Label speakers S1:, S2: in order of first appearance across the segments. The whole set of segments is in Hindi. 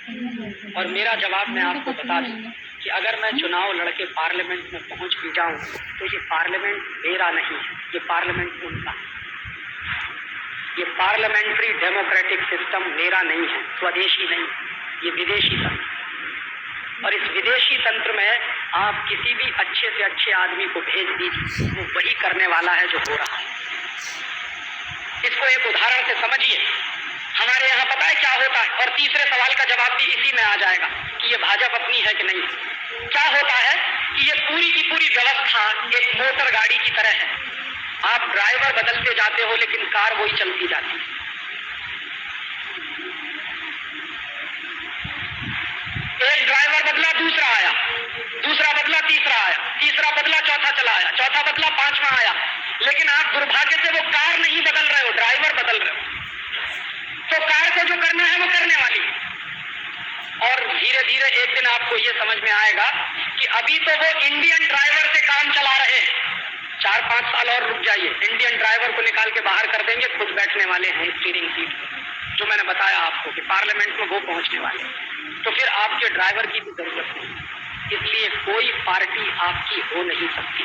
S1: और मेरा जवाब मैं आपको बता दूं कि अगर मैं चुनाव लड़के पार्लियामेंट में पहुंच भी जाऊं तो ये पार्लियामेंट मेरा नहीं है, ये पार्लियामेंट उनका है। ये पार्लियामेंट्री डेमोक्रेटिक सिस्टम मेरा नहीं है, स्वदेशी नहीं, ये विदेशी तंत्र। और इस विदेशी तंत्र में आप किसी भी अच्छे से अच्छे आदमी को भेज दीजिए, वो वही करने वाला है जो हो रहा है। इसको एक उदाहरण से समझिए। हमारे यहाँ पता है क्या होता है, और तीसरे सवाल का जवाब भी इसी में आ जाएगा कि ये भाजपा अपनी है कि नहीं। क्या होता है कि ये पूरी की पूरी व्यवस्था एक मोटर गाड़ी की तरह है। आप ड्राइवर बदलते जाते हो लेकिन कार वही चलती जाती है। एक ड्राइवर बदला, दूसरा आया, दूसरा बदला, तीसरा आया, तीसरा बदला, चौथा चला आया, चौथा बदला, पांचवा आया, लेकिन आप दुर्भाग्य से वो कार नहीं बदल रहे हो, ड्राइवर बदल रहे हो। तो कार को जो करना है वो करने वाली है। और धीरे धीरे एक दिन आपको ये समझ में आएगा कि अभी तो वो इंडियन ड्राइवर से काम चला रहे हैं। 4-5 साल और रुक जाइए, इंडियन ड्राइवर को निकाल के बाहर कर देंगे, खुद बैठने वाले हैं स्टीयरिंग सीट, जो मैंने बताया आपको कि पार्लियामेंट में वो पहुंचने वाले। तो फिर आपके ड्राइवर की भी जरूरत नहीं। इसलिए कोई पार्टी आपकी हो नहीं सकती।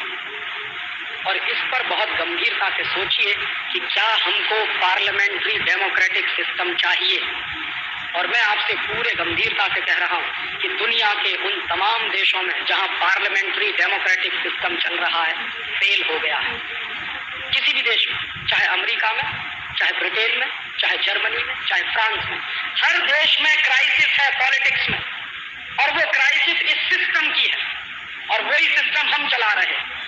S1: और इस पर बहुत गंभीरता से सोचिए कि क्या हमको पार्लियामेंट्री डेमोक्रेटिक सिस्टम चाहिए। और मैं आपसे पूरे गंभीरता से कह रहा हूं कि दुनिया के उन तमाम देशों में जहां पार्लियामेंट्री डेमोक्रेटिक सिस्टम चल रहा है, फेल हो गया है। किसी भी देश में, चाहे अमेरिका में, चाहे ब्रिटेन में, चाहे जर्मनी में, चाहे फ्रांस में, हर देश में क्राइसिस है पॉलिटिक्स में। और वो क्राइसिस इस सिस्टम की है और वही सिस्टम हम चला रहे हैं।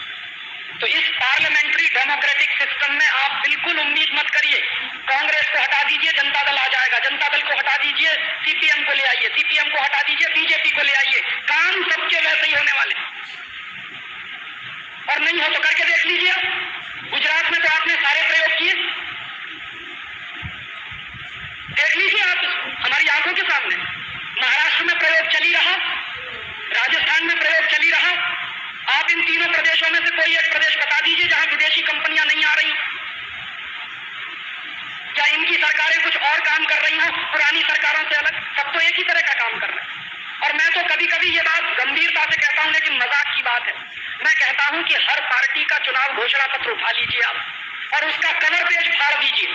S1: तो इस पार्लियामेंट्री डेमोक्रेटिक सिस्टम में आप बिल्कुल उम्मीद मत करिए। कांग्रेस को हटा दीजिए, जनता दल आ जाएगा, जनता दल को हटा दीजिए, सीपीएम को ले आइए, सीपीएम को हटा दीजिए, बीजेपी को ले आइए, काम सबके वैसे ही होने वाले। और नहीं हो तो करके देख लीजिए। गुजरात में तो आपने सारे प्रयोग किए, देख लीजिए आप हमारी आंखों के सामने। महाराष्ट्र में प्रयोग चली रहा, राजस्थान में प्रयोग चली रहा। आप इन तीनों प्रदेशों में से कोई एक प्रदेश बता दीजिए जहां विदेशी कंपनियां नहीं आ रही। क्या इनकी सरकारें कुछ और काम कर रही हैं पुरानी सरकारों से अलग? सब तो एक ही तरह का काम कर रहे हैं। और मैं तो कभी कभी ये बात गंभीरता से कहता हूं, लेकिन मजाक की बात है। मैं कहता हूं कि हर पार्टी का चुनाव घोषणा पत्र उठा लीजिए आप और उसका कवर पेज फाड़ दीजिए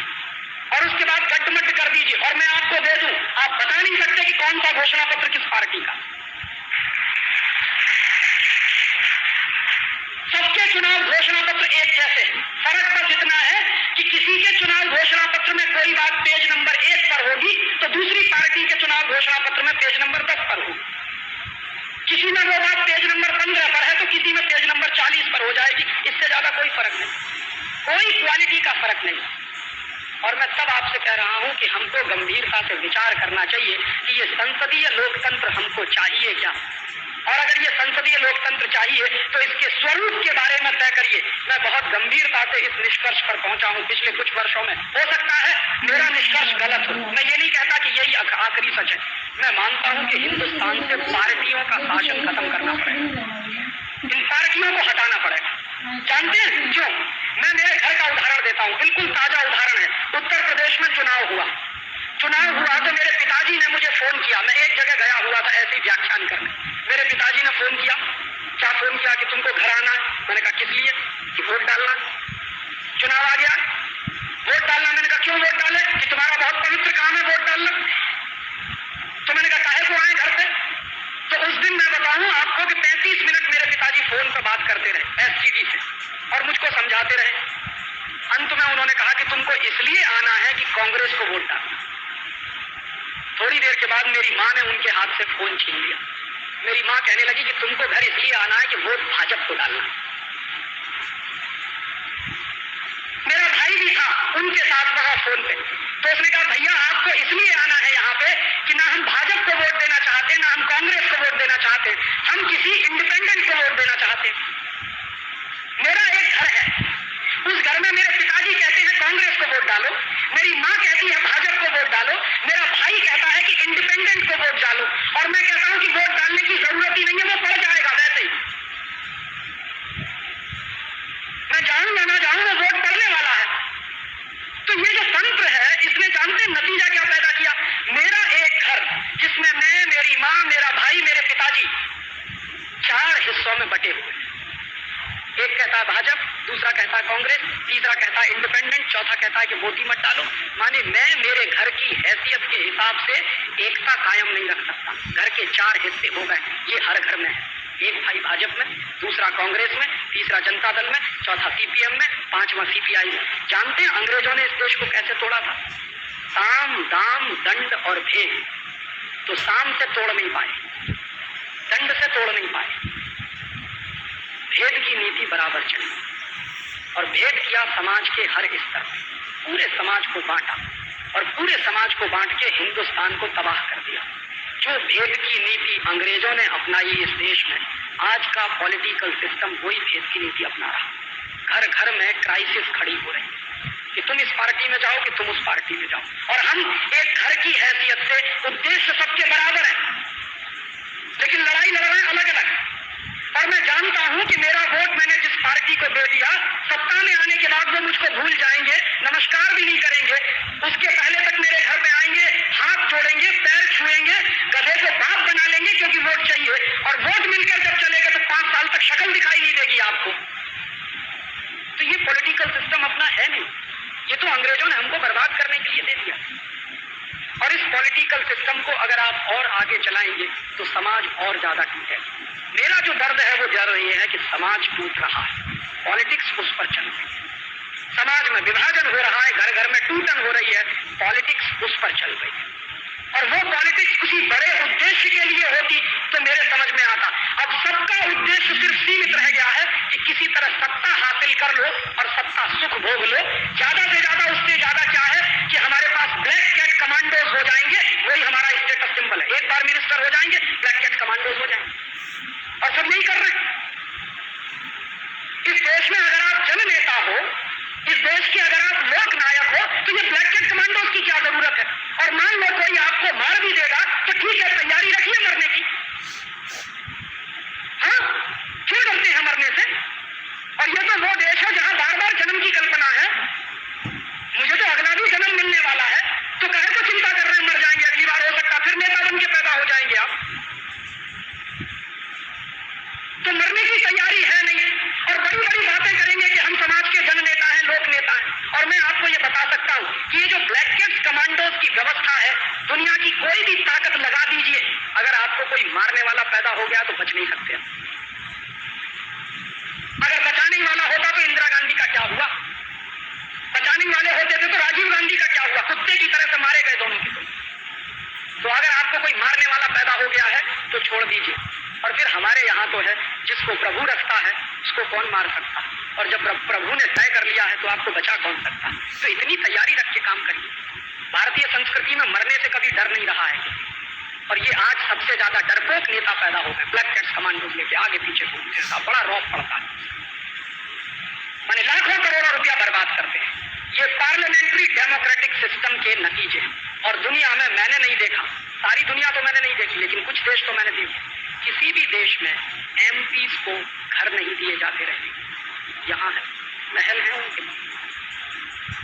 S1: और उसके बाद गड्ढमड्ढ कर दीजिए, और मैं आपको दे दूं, आप बता नहीं सकते कि कौन सा घोषणा पत्र किस पार्टी का। सबके चुनाव घोषणा पत्र एक जैसे, फर्क बस इतना है कि किसी के चुनाव घोषणा पत्र में कोई बात पेज नंबर 1 पर होगी तो दूसरी पार्टी के चुनाव घोषणा पत्र में पेज नंबर 10 पर होगी। किसी में वो बात पेज नंबर 15 पर है तो किसी में पेज नंबर 40 पर हो जाएगी। इससे ज्यादा कोई फर्क नहीं, कोई क्वालिटी का फर्क नहीं। और मैं तब आपसे कह रहा हूं कि हमको गंभीरता से विचार करना चाहिए कि ये संसदीय लोकतंत्र हमको चाहिए क्या। और अगर ये संसदीय लोकतंत्र चाहिए तो इसके स्वरूप के बारे में तय करिए। मैं बहुत गंभीरता से इस निष्कर्ष पर पहुंचा हूं पिछले कुछ वर्षों में। हो सकता है मेरा निष्कर्ष गलत हो, मैं ये नहीं कहता कि यही आखिरी सच है। मैं मानता हूं कि हिंदुस्तान से पार्टियों का शासन खत्म करना पड़ेगा, इन पार्टियों को हटाना पड़ेगा। जानते हैं क्यों? मैं मेरे घर का उदाहरण देता हूं, बिल्कुल ताजा उदाहरण है। उत्तर प्रदेश में चुनाव हुआ तो मेरे पिताजी ने मुझे फोन किया। मैं एक जगह गया हुआ था ऐसे ही व्याख्यान करने। मेरे पिताजी ने फोन किया, क्या फोन किया कि तुमको घर आना है। मैंने कहा किस लिए? कि वोट डालना। चुनाव आ गया, वोट डालना। मैंने कहा क्यों वोट डाले? कि तुम्हारा बहुत पवित्र काम है वोट डालना। तो मैंने कहा काहे को आए घर पे? तो उस दिन मैं बताऊं आपको कि 35 मिनट मेरे पिताजी फोन पर बात करते रहे एसटीडी से और मुझको समझाते रहे। अंत में उन्होंने कहा कि तुमको इसलिए आना है कि कांग्रेस को वोट डालना। थोड़ी देर के बाद मेरी माँ ने उनके हाथ से फोन छीन लिया। मेरी माँ कहने लगी कि तुमको घर इसलिए आना है कि वोट भाजपा को डालना। मेरा भाई भी था उनके साथ वहां फोन पे, तो उसने कहा भैया आपको इसलिए आना है यहाँ पे कि ना हम भाजपा को वोट देना चाहते, ना हम कांग्रेस को वोट देना चाहते, हम किसी इंडिपेंडेंट को वोट देना चाहते। मेरा एक घर है, उस घर में मेरे पिताजी कहते हैं कांग्रेस को वोट डालो, मेरी माँ कहती है भाजपा को वोट डालो, मेरा भाई कहता है कि इंडिपेंडेंट को वोट डालो, और मैं कहता हूं कि वोट डालने की जरूरत ही नहीं है, वो पड़ जाएगा वैसे ही। मैं जाऊं या ना जाऊं वो वोट पड़ने वाला है। तो ये जो तंत्र है इसने जानते नतीजा क्या पैदा किया? मेरा एक घर जिसमें मैं भाजपा, दूसरा कहता है कांग्रेस, तीसरा कहता है इंडिपेंडेंट, चौथा कहता है कि वोट ही मत डालो। माने मैं मेरे घर की हैसियत के हिसाब से एकता कायम नहीं रख सकता। घर के 4 हिस्से हो गए, ये हर घर में है। एक भाई भाजपा में, दूसरा कांग्रेस में, तीसरा जनता दल में, चौथा सीपीएम में, पांचवा सीपीआई में। जानते हैं अंग्रेजों ने इस देश को कैसे तोड़ा था? साम दाम दंड और भेद। तो साम से तोड़ नहीं पाए, दंड से तोड़ नहीं पाए, भेद की नीति बराबर चली और भेद किया समाज के हर स्तर में, पूरे समाज को बांटा और पूरे समाज को बांट के हिंदुस्तान को तबाह कर दिया। जो भेद की नीति अंग्रेजों ने अपनाई इस देश में, आज का पॉलिटिकल सिस्टम वही भेद की नीति अपना रहा। घर घर में क्राइसिस खड़ी हो रही कि तुम इस पार्टी में जाओ कि तुम उस पार्टी में जाओ, और हम एक घर की हैसियत से उद्देश्य सबके बराबर है, लेकिन लड़ाई लड़ रहे हैं अलग अलग। और मैं जानता हूं कि मेरा वोट मैंने जिस पार्टी को दे दिया, सत्ता में आने के बाद वो मुझको भूल जाएंगे, नमस्कार भी नहीं करेंगे, उसके पहले तक मेरे घर पे आएंगे, हाथ जोड़ेंगे, पैर छुएंगे, गधे को बाप बना लेंगे क्योंकि वोट चाहिए। और वोट मिलकर जब चलेगा तो 5 साल तक शक्ल दिखाई नहीं देगी आपको। तो ये पॉलिटिकल सिस्टम अपना है नहीं, ये तो अंग्रेजों ने हमको बर्बाद करने के लिए दे दिया। और इस पॉलिटिकल सिस्टम को अगर आप और आगे चलाएंगे तो समाज और ज्यादा टूटेगा। मेरा जो दर्द है वो दर्द ये है कि समाज टूट रहा है, पॉलिटिक्स उस पर चल रही है, समाज में विभाजन हो रहा है, घर घर में टूटन हो रही है, पॉलिटिक्स उस पर चल रही है। और वो पॉलिटिक्स किसी बड़े उद्देश्य के लिए होती तो मेरे समझ में आता। अब सबका उद्देश्य सिर्फ सीमित रह गया है कि किसी तरह सत्ता हासिल कर लो और सत्ता सुख भोग लो। ज्यादा से ज्यादा, उससे ज्यादा क्या है कि हमारे पास ब्लैक कैट कमांडोज हो जाएंगे, वही हमारा स्टेटस सिंबल है। एक बार मिनिस्टर हो जाएंगे, ब्लैक कैट कमांडोज हो जाएंगे, और सब नहीं कर रहे। इस देश में अगर आप जननेता हो, इस देश के अगर आप लोक नायक हो, तो ये ब्लैक कैट कमांडोज की क्या जरूरत है? और मान लो कोई आपको मार भी देगा तो ठीक है, तैयारी रखिए मरने की। हाँ, क्यों डरते हैं मरने से? और ये तो वो देश है जहां बार बार जन्म की कल्पना है। मुझे तो अगला भी जन्म मिलने वाला है, तो काहे को चिंता कर रहे हैं? मर जाएंगे, अगली बार हो सकता फिर नेता बन के पैदा हो जाएंगे आप। तो मरने की तैयारी है नहीं, और बड़ी बड़ी बातें करेंगे कि हम समाज के जन नेता हैं, लोक नेता हैं। और मैं आपको ये बता सकता हूं कि ये जो ब्लैक कैट्स कमांडोज की व्यवस्था है, दुनिया की कोई भी ताकत लगा दीजिए, अगर आपको कोई मारने वाला पैदा हो गया तो बच नहीं सकते। अगर बचाने वाला होता तो इंदिरा गांधी का क्या हुआ? बचाने वाले होते थे तो राजीव गांधी का क्या हुआ? कुत्ते की तरह से मारे गए दोनों के। तो अगर आपको कोई मारने वाला पैदा हो गया है तो छोड़ दीजिए। और फिर हमारे यहाँ तो है, जिसको प्रभु रखता है उसको कौन मार सकता, और जब प्रभु ने तय कर लिया है तो आपको बचा कौन सकता। तो इतनी तैयारी रख के काम करिए। भारतीय संस्कृति में मरने से कभी डर नहीं रहा है, और ये आज सबसे ज्यादा डरपोक नेता पैदा हो गए, ब्लैक कैट्स कमांडोज लेके आगे पीछे घूमते हैं, बड़ा रौब पड़ता है, माने लाखों करोड़ों रुपया बर्बाद करते हैं। ये पार्लियामेंट्री डेमोक्रेटिक सिस्टम के नतीजे। और दुनिया में मैंने नहीं देखा, सारी दुनिया तो मैंने नहीं देखी, लेकिन कुछ देश तो मैंने देखे, किसी भी देश में एमपीज को घर नहीं दिए जाते रहे। यहाँ है, महल है उनके,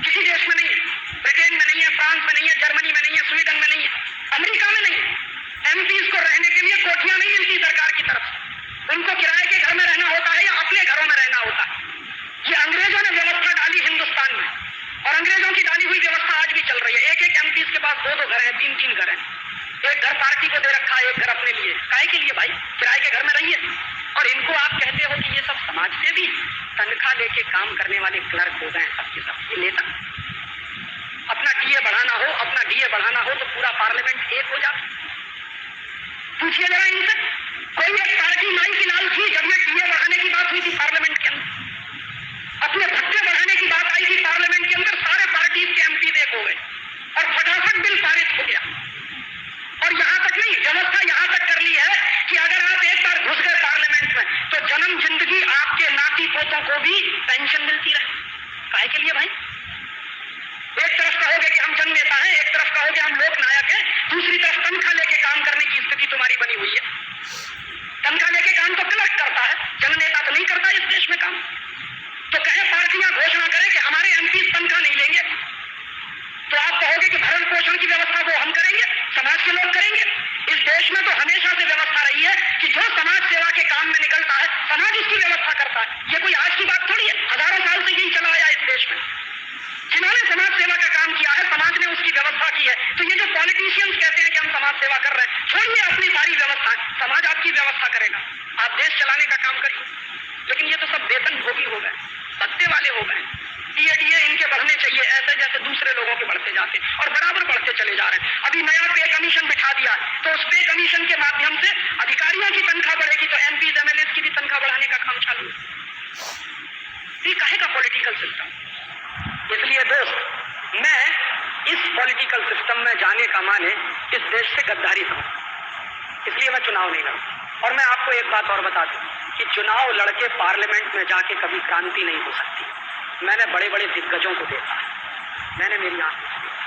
S1: किसी देश में नहीं है, ब्रिटेन में नहीं है, फ्रांस में नहीं है, जर्मनी में नहीं है, स्वीडन में नहीं है, अमेरिका में नहीं है। एमपीज को रहने के लिए कोठियां नहीं मिलती सरकार की तरफ से, उनको किराए के घर में रहना होता है या अपने घरों में रहना होता है। ये अंग्रेजों ने व्यवस्था डाली हिंदुस्तान में, और अंग्रेजों की डाली हुई व्यवस्था आज भी चल रही है। एक एक एमपीज के पास 2-2 घर हैं, 3-3 घर हैं, एक घर पार्टी को दे रखा है, एक घर अपने लिए। काहे के लिए भाई? किराए के घर में रहिए। और इनको आप कहते हो कि ये सब समाज से भी तनख्वाह लेके काम करने वाले क्लर्क हो गए सबके सब। ये नेता अपना डीए बढ़ाना हो तो पूरा पार्लियामेंट एक हो जाता। पूछिए जरा इनसे, कोई एक पार्टी माई की लाल थी जब ये डीए बढ़ाने की बात हुई थी पार्लियामेंट के अंदर? अपने भत्ते बढ़ाने की बात आई थी पार्लियामेंट के अंदर, सारे पार्टीज के एमपी एक हो गए और फटाफट बिल पारित हो गया। और यहाँ तक नहीं, व्यवस्था यहाँ तक कर ली है कि अगर आप एक बार घुस गए पार्लियामेंट में तो जन्म जिंदगी आपके नाती पोतों को भी पेंशन मिलती रहे। काहे के लिए भाई? एक तरफ कहोगे कि हम जन नेता हैं, एक तरफ कहोगे हम लोक नायक हैं, दूसरी तरफ तनख्वाह लेके काम करने की स्थिति तुम्हारी बनी हुई है। तनख्वाह लेके काम तो क्लर्क करता है, जन नेता तो नहीं करता इस देश में काम। तो कहे पार्टियां घोषणा करें कि हमारे एमपी तनख्वाह नहीं लेंगे, तो आप कहोगे कि भरण पोषण की व्यवस्था वो हम करेंगे, समाज के लोग करेंगे। इस देश में तो हमेशा से व्यवस्था रही है कि जो समाज सेवा के काम में निकलता है है, समाज इसकी व्यवस्था करता है। ये कोई आज की बात थोड़ी है, हजारों साल से यही चला आया इस देश में। जिन्होंने समाज सेवा का काम किया है, समाज ने उसकी व्यवस्था की है। तो ये जो पॉलिटिशियंस कहते हैं कि हम समाज सेवा कर रहे हैं, छोड़िए अपनी सारी व्यवस्था, समाज आपकी व्यवस्था करेगा, आप देश चलाने का काम करिए। लेकिन ये तो सब वेतन भोगी हो गए, भत्ते वाले हो गए। डीए इनके बढ़ने चाहिए ऐसे जैसे दूसरे लोगों के बढ़ते जाते और बराबर बढ़ते चले जा रहे हैं। अभी नया पे कमीशन बिठा दिया, तो उस पे कमीशन के माध्यम से अधिकारियों की तनख्वाह बढ़ेगी, तो एमपीज एमएलए की भी तनख्वाह बढ़ाने का काम चालू है। ये काहे का पॉलिटिकल सिस्टम? इसलिए दोस्त, मैं इस पॉलिटिकल सिस्टम में जाने का माने इस देश से गद्दारी समझ, इसलिए मैं चुनाव नहीं लड़ा। और मैं आपको एक बात और बता दूं कि चुनाव लड़के पार्लियामेंट में जाके कभी क्रांति नहीं हो सकती। मैंने बड़े बड़े दिग्गजों को देखा है, मैंने मेरी आंखों से देखा,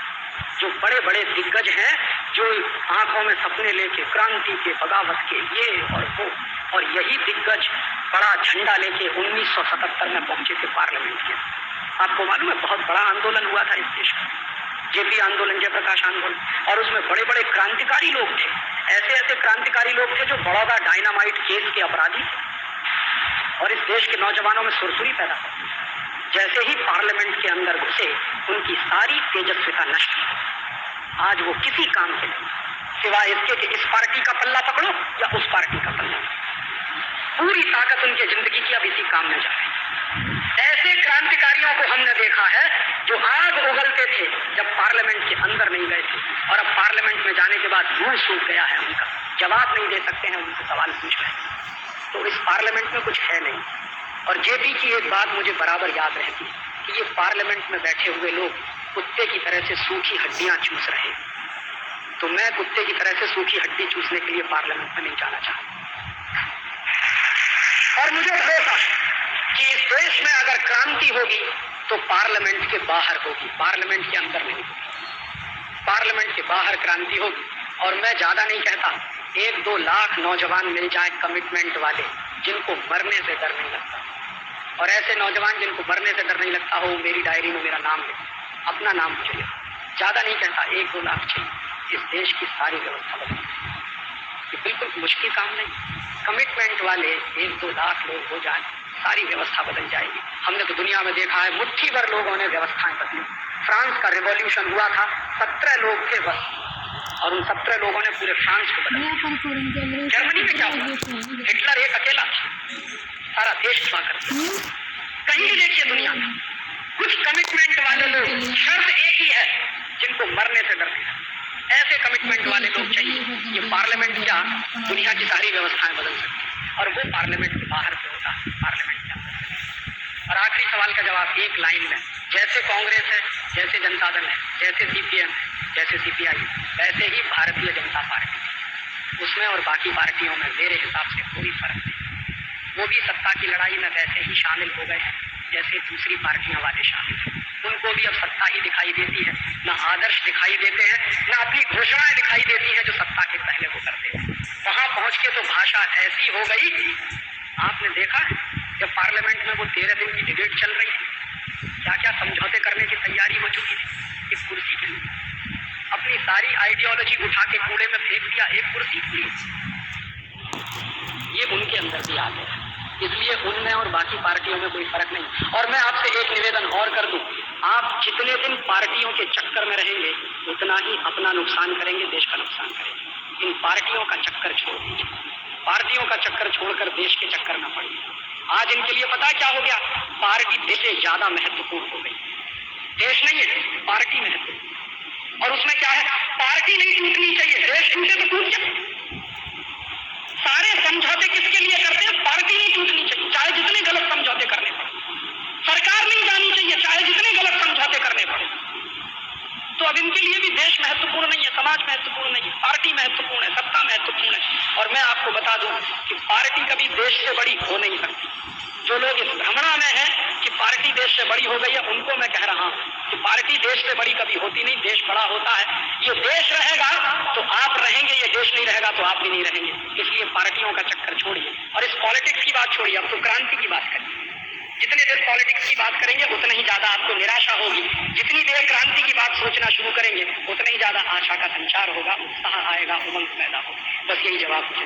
S1: जो बड़े बड़े दिग्गज हैं, जो आंखों में सपने लेके क्रांति के, बगावत के, ये और वो, और यही दिग्गज बड़ा झंडा लेके 1977 में पहुंचे थे पार्लियामेंट के। आपको मालूम है बहुत बड़ा आंदोलन हुआ था इस देश में, जेपी आंदोलन, जयप्रकाश आंदोलन, और उसमें बड़े बड़े क्रांतिकारी लोग थे। ऐसे ऐसे क्रांतिकारी लोग थे जो बड़ौदा डायनामाइट केस के अपराधी थे, और इस देश के नौजवानों में सुरसुरी पैदा हुई। जैसे ही पार्लियामेंट के अंदर घुसे, उनकी सारी तेजस्विता नष्ट हुई। आज वो किसी काम के नहीं, सिवाय इसके कि इस पार्टी का पल्ला पकड़ो या उस पार्टी का पल्ला। पूरी ताकत उनकी जिंदगी की अब इसी काम में जा रही है। ऐसे क्रांतिकारियों को हमने देखा है जो आग उगलते थे जब पार्लियामेंट के अंदर नहीं गए थे, और अब पार्लियामेंट में जाने के बाद मुंह सूख गया है उनका, जवाब नहीं दे सकते हैं, उनसे सवाल पूछ रहे हैं। तो इस पार्लियामेंट में कुछ है नहीं। और जेपी की एक बात मुझे बराबर याद रहती कि ये पार्लियामेंट में बैठे हुए लोग कुत्ते की तरह से सूखी हड्डियां चूस रहे हैं। तो मैं कुत्ते की तरह से सूखी हड्डी चूसने के लिए पार्लियामेंट में नहीं जाना चाहता। और मुझे भरोसा कि इस देश में अगर क्रांति होगी तो पार्लियामेंट के बाहर होगी, पार्लियामेंट के अंदर नहीं होगी। पार्लियामेंट के बाहर क्रांति होगी। और मैं ज्यादा नहीं कहता, 1-2 लाख नौजवान मिल जाए कमिटमेंट वाले, जिनको मरने से डर नहीं लगता। और ऐसे नौजवान जिनको मरने से डर नहीं लगता हो, मेरी डायरी में मेरा नाम लिखो, अपना नाम मुझे लिखो। ज्यादा नहीं कहता, 1-2 लाख चाहिए। इस देश की सारी व्यवस्था बदल, ये बिल्कुल मुश्किल काम नहीं। कमिटमेंट वाले 1-2 लाख लोग हो जाए, सारी व्यवस्था बदल जाएगी। हमने तो दुनिया में देखा है, मुट्ठी भर लोगों ने व्यवस्थाएं बदली। फ्रांस का रिवॉल्यूशन हुआ था, 17 लोग थे बस, और उन 17 लोगों ने पूरे फ्रांस को बदल दिया। जर्मनी में क्या हुआ? हिटलर एक अकेला था, सारा देश हुआ करता। कहीं भी देखिए दुनिया में कुछ कमिटमेंट वाले लोग, शर्त एक ही है, जिनको मरने से डर नहीं। ऐसे कमिटमेंट वाले लोग चाहिए। ये पार्लियामेंट क्या, दुनिया की सारी व्यवस्थाएं बदल सकती है, और वो पार्लियामेंट के बाहर से होता है, पार्लियामेंट के अंदर। और आखिरी सवाल का जवाब एक लाइन में, जैसे कांग्रेस है, जैसे जनता दल है, जैसे सीपीएम है, जैसे सीपीआई, वैसे ही भारतीय जनता पार्टी, उसमें और बाकी पार्टियों में मेरे हिसाब से कोई फर्क नहीं। वो भी सत्ता की लड़ाई में वैसे ही शामिल हो गए हैं जैसे दूसरी पार्टियां वाले शामिल हैं। उनको भी अब सत्ता ही दिखाई देती है, ना आदर्श दिखाई देते हैं, ना अपनी घोषणाएं दिखाई देती हैं जो सत्ता के पहले वो करते हैं। वहां पहुंच के तो भाषा ऐसी हो गई, आपने देखा जब पार्लियामेंट में वो 13 दिन की डिबेट चल रही थी, क्या क्या समझौते करने की तैयारी हो चुकी थी इस कुर्सी के लिए। अपनी सारी आइडियोलॉजी उठा के कूड़े में फेंक दिया एक कुर्सी के लिए। ये उनके अंदर भी आ गया, इसलिए उनमें और बाकी पार्टियों में कोई फर्क नहीं। और मैं आपसे एक निवेदन और कर दूं, आप जितने दिन पार्टियों के चक्कर में रहेंगे उतना ही अपना नुकसान करेंगे, देश का नुकसान करेंगे। इन पार्टियों का चक्कर छोड़ दीजिए, पार्टियों का चक्कर छोड़कर देश के चक्कर में पड़िए। आज इनके लिए पता है क्या हो गया, पार्टी देश से ज्यादा महत्वपूर्ण हो गई। देश नहीं है, पार्टी महत्वपूर्ण। और उसमें क्या है, पार्टी नहीं टूटनी चाहिए, देश टूटे तो टूट जाए। सारे समझौते किसके लिए करते हैं, पार्टी नहीं टूटनी चाहिए, चाहे जितने गलत समझौते करने पड़े। सरकार नहीं जानी चाहिए, चाहे जितने गलत समझौते करने पड़े। तो अब इनके लिए भी देश महत्वपूर्ण नहीं है, समाज महत्वपूर्ण नहीं है, पार्टी महत्वपूर्ण है, सत्ता महत्वपूर्ण है। और मैं आपको बता दूं कि पार्टी कभी देश से बड़ी हो नहीं सकती। जो लोग इस भ्रमणा में है कि पार्टी देश से बड़ी हो गई है, उनको मैं कह रहा हूं कि पार्टी देश से बड़ी कभी होती नहीं, देश बड़ा होता है। ये देश रहेगा तो आप रहेंगे, ये देश नहीं रहेगा तो आप भी नहीं रहेंगे। इसलिए पार्टियों का चक्कर छोड़िए और इस पॉलिटिक्स की बात छोड़िए, अब तो क्रांति की बात करिए। जितने देर पॉलिटिक्स की बात करेंगे उतना ही ज्यादा आपको निराशा होगी, जितनी देर क्रांति की बात सोचना शुरू करेंगे उतना ही ज्यादा आशा का संचार होगा, उत्साह आएगा, उमंग पैदा होगा। बस यही जवाब मुझे